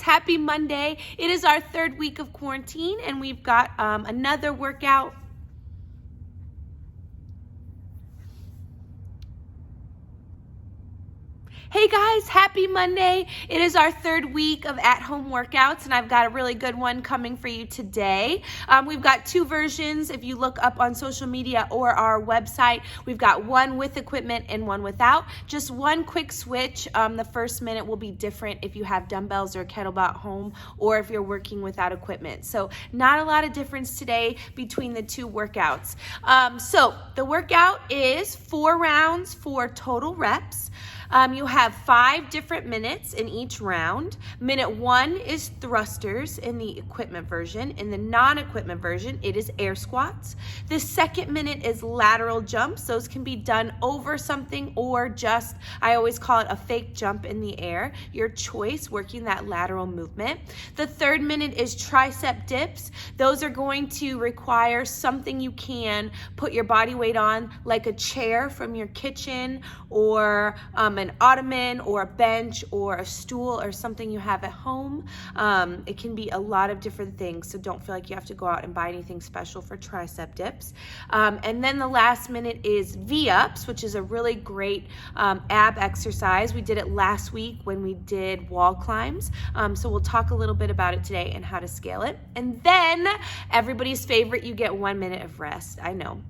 guys, happy Monday. It is our third week of quarantine and we've got another workout. Hey guys, happy Monday. It is our third week of at-home workouts and I've got a really good one coming for you today. We've got two versions. If you look up on social media or our website, we've got one with equipment and one without. Just one quick switch. The first minute will be different if you have dumbbells or kettlebell at home or if you're working without equipment. So not a lot of difference today between the two workouts. So the workout is 4 rounds for total reps. You have 5 different minutes in each round. Minute 1 is thrusters in the equipment version. In the non-equipment version, it is air squats. The second minute is lateral jumps. Those can be done over something or just, I always call it a fake jump in the air. Your choice, working that lateral movement. The third minute is tricep dips. Those are going to require something you can put your body weight on, like a chair from your kitchen or an ottoman or a bench or a stool or something you have at home. It can be a lot of different things, so don't feel like you have to go out and buy anything special for tricep dips. And then the last minute is V-ups, which is a really great ab exercise. We did it last week when we did wall climbs, so we'll talk a little bit about it today and how to scale it. And then everybody's favorite, you get 1 minute of rest. I know.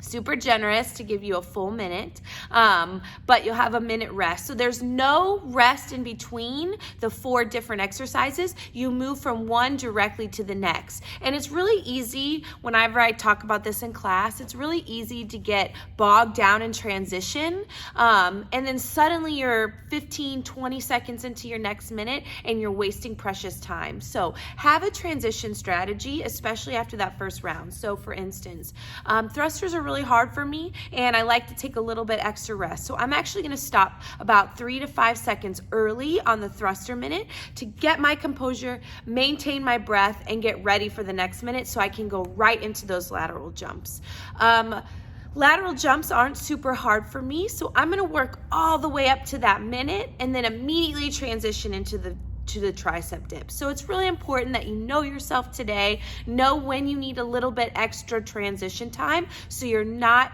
Super generous to give you a full minute, but you'll have a minute rest. So there's no rest in between the 4 different exercises. You move from one directly to the next. And it's really easy, whenever I talk about this in class, it's really easy to get bogged down in transition. And then suddenly you're 15, 20 seconds into your next minute and you're wasting precious time. So have a transition strategy, especially after that first round. So for instance, thrusters are really hard for me and I like to take a little bit extra rest. So I'm actually going to stop about 3 to 5 seconds early on the thruster minute to get my composure, maintain my breath, and get ready for the next minute so I can go right into those lateral jumps. Lateral jumps aren't super hard for me, so I'm going to work all the way up to that minute and then immediately transition into the tricep dip. So it's really important that you know yourself today, know when you need a little bit extra transition time so you're not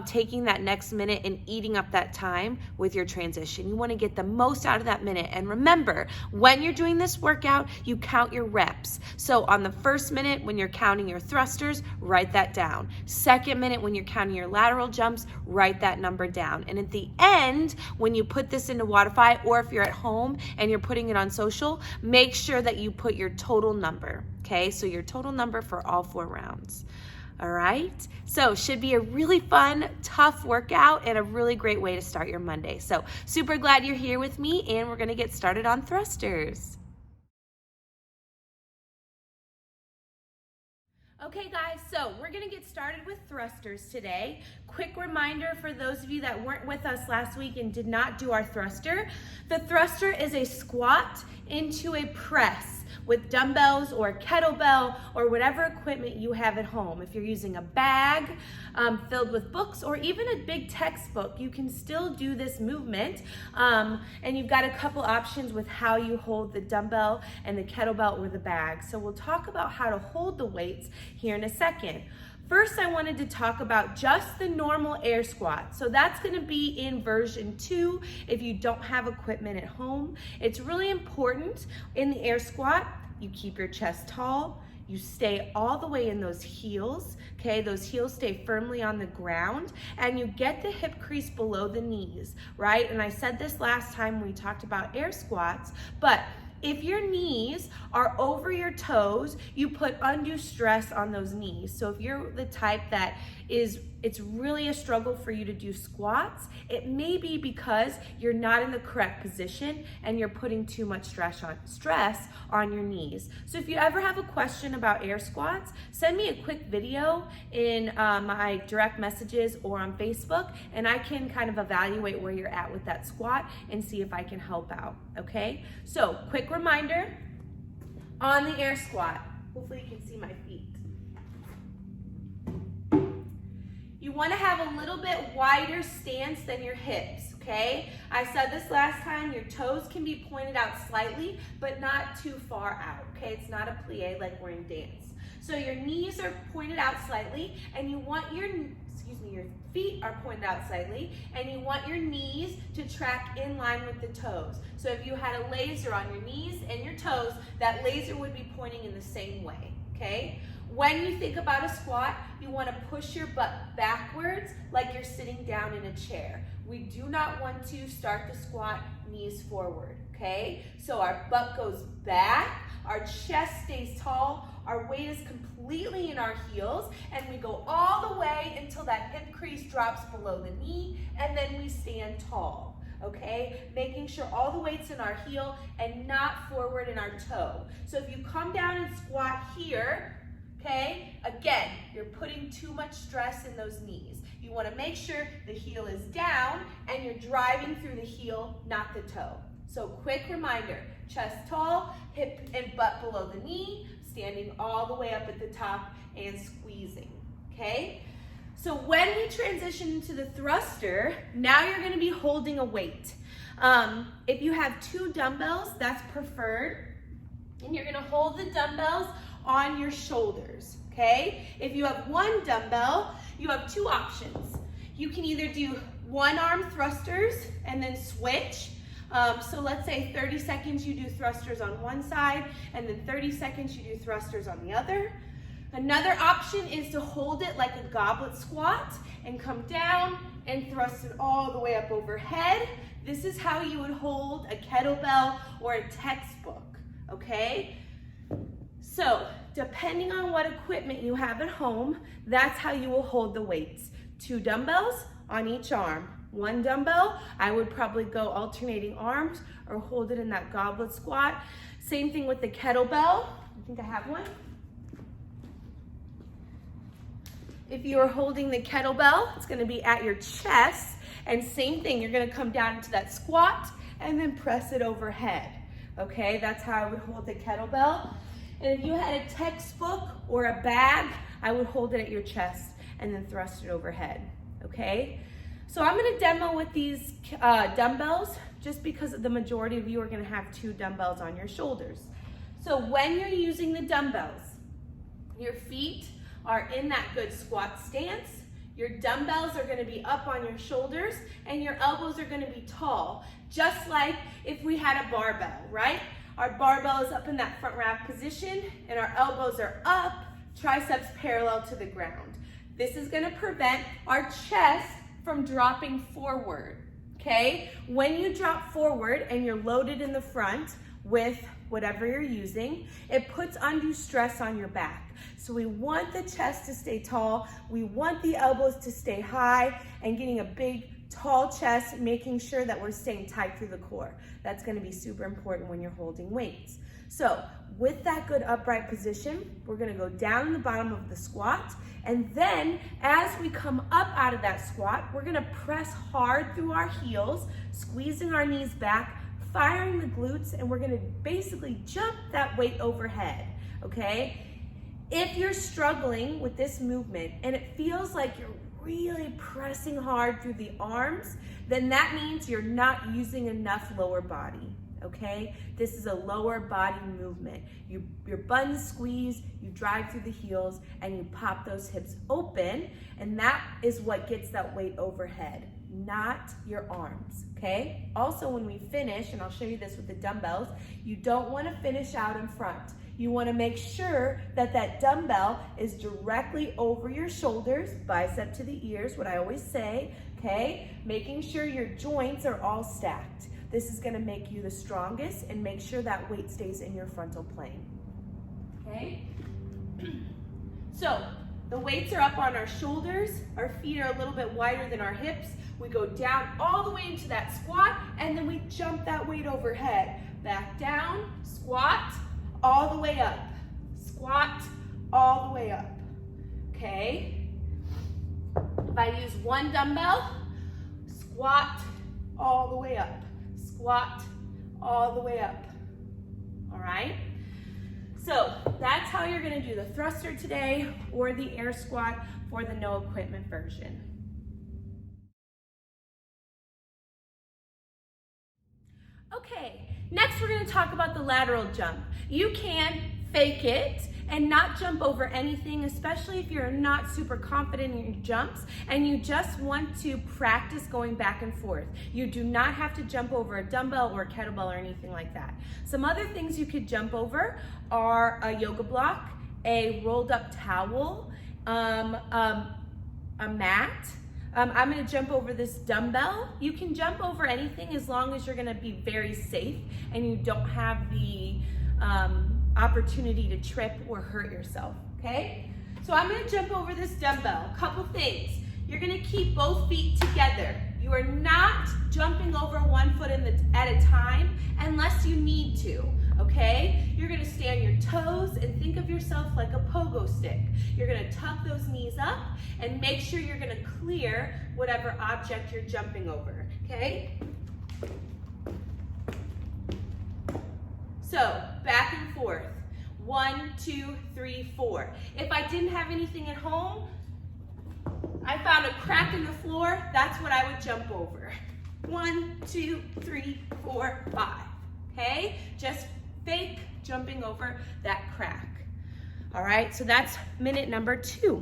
taking that next minute and eating up that time with your transition. You want to get the most out of that minute. And remember, when you're doing this workout, you count your reps. So on the first minute, when you're counting your thrusters, write that down. Second minute, when you're counting your lateral jumps, write that number down. And at the end, when you put this into Wodify, or if you're at home and you're putting it on social, make sure that you put your total number, okay? So your total number for all 4 rounds. All right, so should be a really fun, tough workout and a really great way to start your Monday. So super glad you're here with me and we're gonna get started on thrusters. Okay guys, so we're gonna get started with thrusters today. Quick reminder for those of you that weren't with us last week and did not do our thruster. The thruster is a squat into a press with dumbbells or kettlebell or whatever equipment you have at home. If you're using a bag filled with books or even a big textbook, you can still do this movement. And you've got a couple options with how you hold the dumbbell and the kettlebell or the bag. So we'll talk about how to hold the weights here in a second. First, I wanted to talk about just the normal air squat. So that's gonna be in version 2 if you don't have equipment at home. It's really important in the air squat, you keep your chest tall, you stay all the way in those heels, okay? Those heels stay firmly on the ground and you get the hip crease below the knees, right? And I said this last time when we talked about air squats, but if your knees are over your toes, you put undue stress on those knees. So if you're the type that it's really a struggle for you to do squats, it may be because you're not in the correct position and you're putting too much stress on your knees. So if you ever have a question about air squats, send me a quick video in my direct messages or on Facebook, and I can kind of evaluate where you're at with that squat and see if I can help out, okay? So quick reminder on the air squat. Hopefully you can see my feet. You want to have a little bit wider stance than your hips, okay? I said this last time, your toes can be pointed out slightly, but not too far out, okay? It's not a plie like we're in dance. So your knees are pointed out slightly, and you want your feet are pointed out slightly, and you want your knees to track in line with the toes. So if you had a laser on your knees and your toes, that laser would be pointing in the same way, okay? When you think about a squat, you want to push your butt backwards like you're sitting down in a chair. We do not want to start the squat knees forward, okay? So our butt goes back, our chest stays tall, our weight is completely in our heels, and we go all the way until that hip crease drops below the knee, and then we stand tall, okay? Making sure all the weight's in our heel and not forward in our toe. So if you come down and squat here, okay, again, you're putting too much stress in those knees. You want to make sure the heel is down and you're driving through the heel, not the toe. So quick reminder, chest tall, hip and butt below the knee, standing all the way up at the top and squeezing, okay? So when we transition into the thruster, now you're gonna be holding a weight. If you have 2 dumbbells, that's preferred, and you're gonna hold the dumbbells on your shoulders, okay? If you have 1 dumbbell, you have 2 options. You can either do 1 arm thrusters and then switch. So let's say 30 seconds you do thrusters on one side, and then 30 seconds you do thrusters on the other. Another option is to hold it like a goblet squat and come down and thrust it all the way up overhead. This is how you would hold a kettlebell or a textbook, okay? So depending on what equipment you have at home, that's how you will hold the weights. 2 dumbbells on each arm. 1 dumbbell, I would probably go alternating arms or hold it in that goblet squat. Same thing with the kettlebell. I think I have one. If you are holding the kettlebell, it's gonna be at your chest, and same thing, you're gonna come down into that squat and then press it overhead. Okay, that's how I would hold the kettlebell. And if you had a textbook or a bag, I would hold it at your chest and then thrust it overhead, okay? So I'm gonna demo with these dumbbells just because the majority of you are gonna have 2 dumbbells on your shoulders. So when you're using the dumbbells, your feet are in that good squat stance, your dumbbells are gonna be up on your shoulders, and your elbows are gonna be tall, just like if we had a barbell, right? Our barbell is up in that front rack position, and our elbows are up, triceps parallel to the ground. This is gonna prevent our chest from dropping forward, okay? When you drop forward and you're loaded in the front with whatever you're using, it puts undue stress on your back. So we want the chest to stay tall, we want the elbows to stay high, and getting a big, tall chest, making sure that we're staying tight through the core. That's gonna be super important when you're holding weights. So with that good upright position, we're gonna go down in the bottom of the squat, and then as we come up out of that squat, we're gonna press hard through our heels, squeezing our knees back, firing the glutes, and we're gonna basically jump that weight overhead, okay? If you're struggling with this movement and it feels like you're really pressing hard through the arms, then that means you're not using enough lower body, okay? This is a lower body movement. Your buns squeeze, you drive through the heels, and you pop those hips open, and that is what gets that weight overhead, not your arms, okay? Also, when we finish, and I'll show you this with the dumbbells, you don't wanna finish out in front. You wanna make sure that that dumbbell is directly over your shoulders, bicep to the ears, what I always say, okay? Making sure your joints are all stacked. This is gonna make you the strongest and make sure that weight stays in your frontal plane, okay? So, the weights are up on our shoulders, our feet are a little bit wider than our hips. We go down all the way into that squat, and then we jump that weight overhead. Back down, squat, all the way up. Squat, all the way up, okay? If I use 1 dumbbell, squat, all the way up. Squat, all the way up, all right? So that's how you're gonna do the thruster today or the air squat. for the no equipment version. Okay, next we're going to talk about the lateral jump. You can fake it and not jump over anything, especially if you're not super confident in your jumps and you just want to practice going back and forth. You do not have to jump over a dumbbell or a kettlebell or anything like that. Some other things you could jump over are a yoga block, a rolled up towel, a mat. I'm going to jump over this dumbbell. You can jump over anything as long as you're going to be very safe and you don't have the opportunity to trip or hurt yourself, okay? So I'm going to jump over this dumbbell. Couple things. You're going to keep both feet together. You are not jumping over one foot at a time unless you need to, okay? You're going to stay on your toes and think of yourself like a pogo stick. You're going to tuck those knees up and make sure you're going to clear whatever object you're jumping over, okay? So, back and forth. 1, 2, 3, 4. If I didn't have anything at home, I found a crack in the floor, that's what I would jump over. 1, 2, 3, 4, 5. Okay? Just fake jumping over that crack. All right, so that's minute number 2.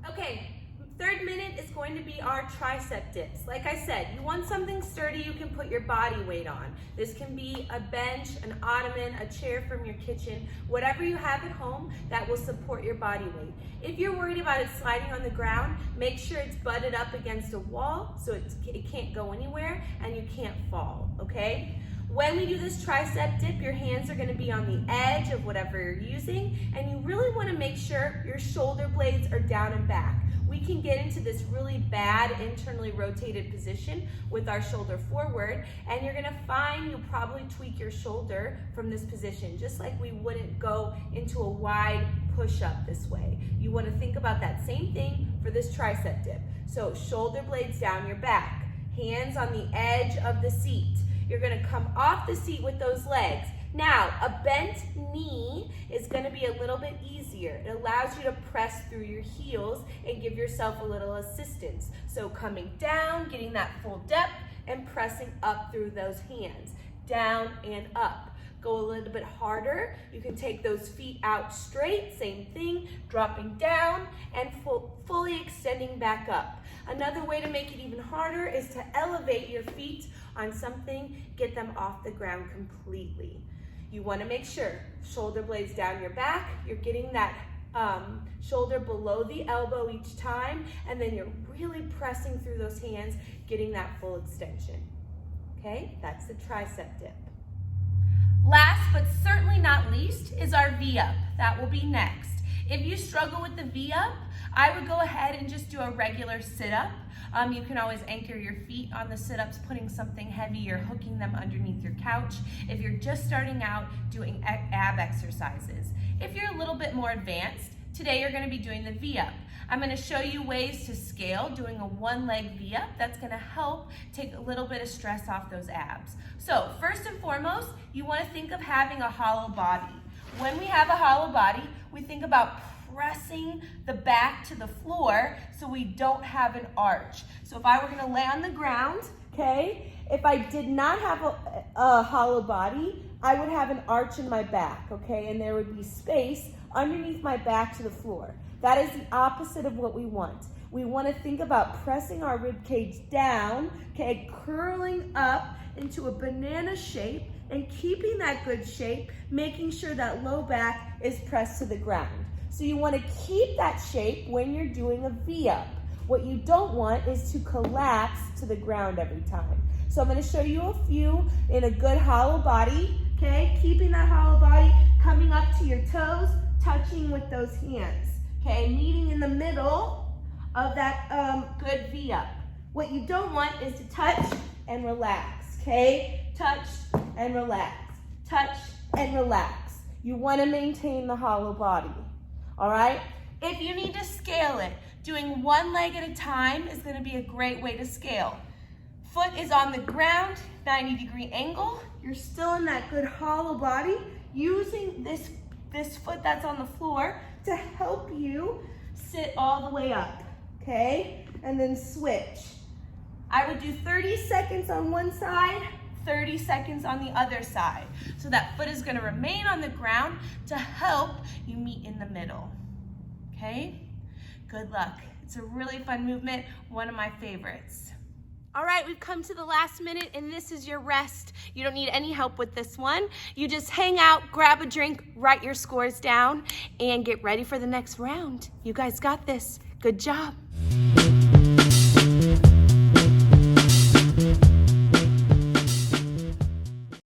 Okay. Third minute is going to be our tricep dips. Like I said, you want something sturdy you can put your body weight on. This can be a bench, an ottoman, a chair from your kitchen, whatever you have at home that will support your body weight. If you're worried about it sliding on the ground, make sure it's butted up against a wall so it can't go anywhere and you can't fall, okay? When we do this tricep dip, your hands are going to be on the edge of whatever you're using, and you really want to make sure your shoulder blades are down and back. We can get into this really bad internally rotated position with our shoulder forward, and you're gonna find you'll probably tweak your shoulder from this position, just like we wouldn't go into a wide push-up this way. You wanna think about that same thing for this tricep dip. So shoulder blades down your back, hands on the edge of the seat. You're gonna come off the seat with those legs. Now, a bent knee is going to be a little bit easier. It allows you to press through your heels and give yourself a little assistance. So coming down, getting that full depth, and pressing up through those hands. Down and up. Go a little bit harder. You can take those feet out straight, same thing, dropping down and fully extending back up. Another way to make it even harder is to elevate your feet on something, get them off the ground completely. You want to make sure shoulder blades down your back, you're getting that shoulder below the elbow each time, and then you're really pressing through those hands, getting that full extension. Okay, that's the tricep dip. Last but certainly not least is our V-up. That will be next. If you struggle with the V-up, I would go ahead and just do a regular sit-up. You can always anchor your feet on the sit-ups, putting something heavy or hooking them underneath your couch. If you're just starting out, doing ab exercises. If you're a little bit more advanced, today you're going to be doing the V-up. I'm going to show you ways to scale, doing a one-leg V-up. That's going to help take a little bit of stress off those abs. So first and foremost, you want to think of having a hollow body. When we have a hollow body, we think about pressing the back to the floor so we don't have an arch. So if I were going to lay on the ground, okay, if I did not have a hollow body, I would have an arch in my back, okay, and there would be space underneath my back to the floor. That is the opposite of what we want. We want to think about pressing our rib cage down, okay, curling up into a banana shape and keeping that good shape, making sure that low back is pressed to the ground. So you want to keep that shape when you're doing a V-up. What you don't want is to collapse to the ground every time. So I'm going to show you a few in a good hollow body, okay? Keeping that hollow body, coming up to your toes, touching with those hands, okay? Meeting in the middle of that good V-up. What you don't want is to touch and relax, okay? Touch and relax, touch and relax. You want to maintain the hollow body. All right? If you need to scale it, doing one leg at a time is going to be a great way to scale. Foot is on the ground, 90-degree angle. You're still in that good hollow body, using this foot that's on the floor to help you sit all the way up, okay? And then switch. I would do 30 seconds on one side, 30 seconds on the other side. So that foot is gonna remain on the ground to help you meet in the middle, okay? Good luck. It's a really fun movement, one of my favorites. All right, we've come to the last minute and this is your rest. You don't need any help with this one. You just hang out, grab a drink, write your scores down, and get ready for the next round. You guys got this. Good job.